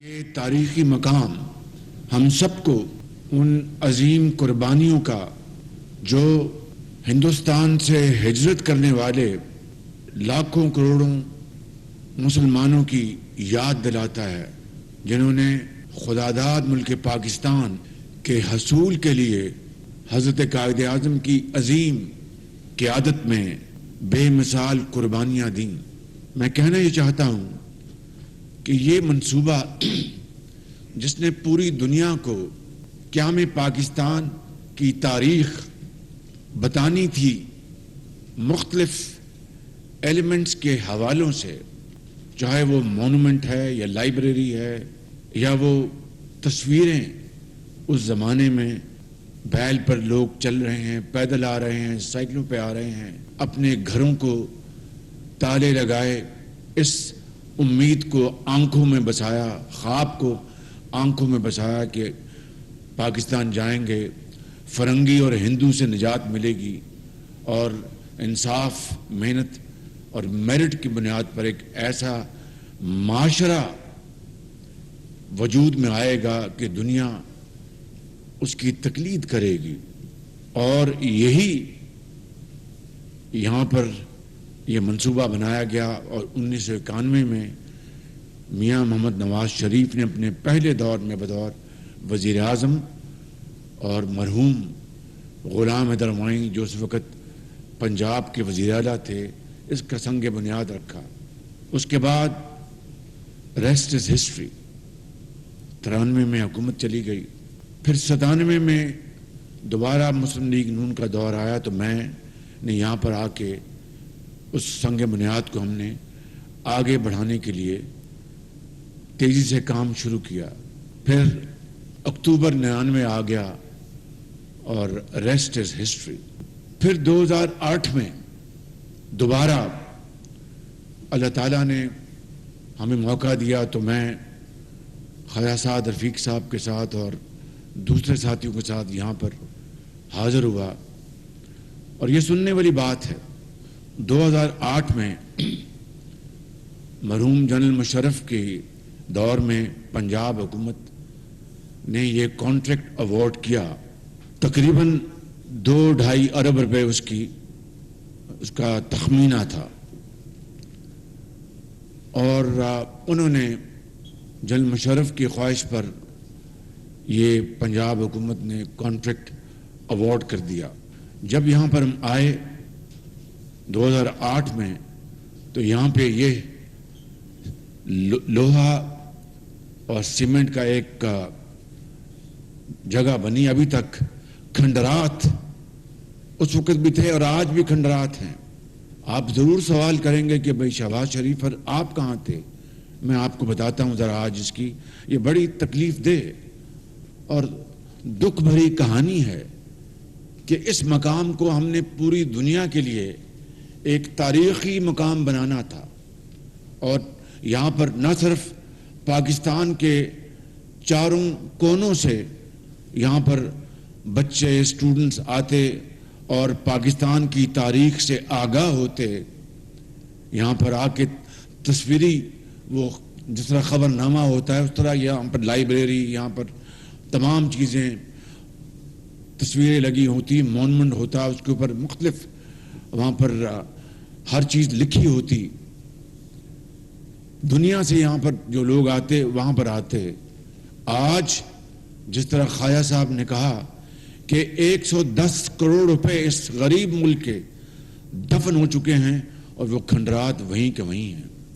یہ تاریخی مقام ہم سب کو ان عظیم قربانیوں کا جو ہندوستان سے ہجرت کرنے والے لاکھوں کروڑوں مسلمانوں کی یاد دلاتا ہے، جنہوں نے خداداد ملک پاکستان کے حصول کے لیے حضرت قائد اعظم کی عظیم قیادت میں بے مثال قربانیاں دیں۔ میں کہنا یہ چاہتا ہوں کہ یہ منصوبہ جس نے پوری دنیا کو قیام پاکستان کی تاریخ بتانی تھی، مختلف ایلیمنٹس کے حوالوں سے، چاہے وہ مونومنٹ ہے یا لائبریری ہے یا وہ تصویریں اس زمانے میں بیل پر لوگ چل رہے ہیں، پیدل آ رہے ہیں، سائیکلوں پہ آ رہے ہیں، اپنے گھروں کو تالے لگائے اس امید کو آنکھوں میں بسایا، خواب کو آنکھوں میں بسایا کہ پاکستان جائیں گے، فرنگی اور ہندو سے نجات ملے گی اور انصاف، محنت اور میرٹ کی بنیاد پر ایک ایسا معاشرہ وجود میں آئے گا کہ دنیا اس کی تقلید کرے گی۔ اور یہی یہاں پر یہ منصوبہ بنایا گیا، اور 1991 میں میاں محمد نواز شریف نے اپنے پہلے دور میں بطور وزیر اعظم اور مرحوم غلام حیدر معین جو اس وقت پنجاب کے وزیر اعلیٰ تھے، اس کا سنگ بنیاد رکھا۔ اس کے بعد ریسٹ از ہسٹری۔ 93 میں حکومت چلی گئی، پھر 97 میں دوبارہ مسلم لیگ نون کا دور آیا تو میں نے یہاں پر آ کے اس سنگ بنیاد کو ہم نے آگے بڑھانے کے لیے تیزی سے کام شروع کیا۔ پھر اکتوبر 99 آ گیا اور ریسٹ از ہسٹری۔ پھر 2008 میں دوبارہ اللہ تعالیٰ نے ہمیں موقع دیا تو میں خواجہ سعد رفیق صاحب کے ساتھ اور دوسرے ساتھیوں کے ساتھ یہاں پر حاضر ہوا۔ اور یہ سننے والی بات ہے، 2008 میں مرحوم جنرل مشرف کے دور میں پنجاب حکومت نے یہ کانٹریکٹ ایوارڈ کیا، تقریباً 2-2.5 ارب روپے اس کا تخمینہ تھا، اور انہوں نے جنرل مشرف کی خواہش پر یہ پنجاب حکومت نے کانٹریکٹ ایوارڈ کر دیا۔ جب یہاں پر ہم آئے 2008 میں تو یہاں پہ یہ لوہا اور سیمنٹ کا ایک جگہ بنی، ابھی تک کھنڈرات اس وقت بھی تھے اور آج بھی کھنڈرات ہیں۔ آپ ضرور سوال کریں گے کہ بھائی شہباز شریف پر آپ کہاں تھے؟ میں آپ کو بتاتا ہوں ذرا آج اس کی یہ بڑی تکلیف دہ اور دکھ بھری کہانی ہے کہ اس مقام کو ہم نے پوری دنیا کے لیے ایک تاریخی مقام بنانا تھا، اور یہاں پر نہ صرف پاکستان کے چاروں کونوں سے یہاں پر بچے، اسٹوڈنٹس آتے اور پاکستان کی تاریخ سے آگاہ ہوتے، یہاں پر آ کے تصویری وہ جس طرح خبر نامہ ہوتا ہے اس طرح یہاں پر لائبریری، یہاں پر تمام چیزیں تصویریں لگی ہوتی، مونومنٹ ہوتا، اس کے اوپر مختلف وہاں پر ہر چیز لکھی ہوتی، دنیا سے یہاں پر جو لوگ آتے وہاں پر آتے۔ آج جس طرح خواجہ صاحب نے کہا کہ 110 کروڑ روپے اس غریب ملک کے دفن ہو چکے ہیں اور وہ کھنڈرات وہیں کے وہیں ہیں۔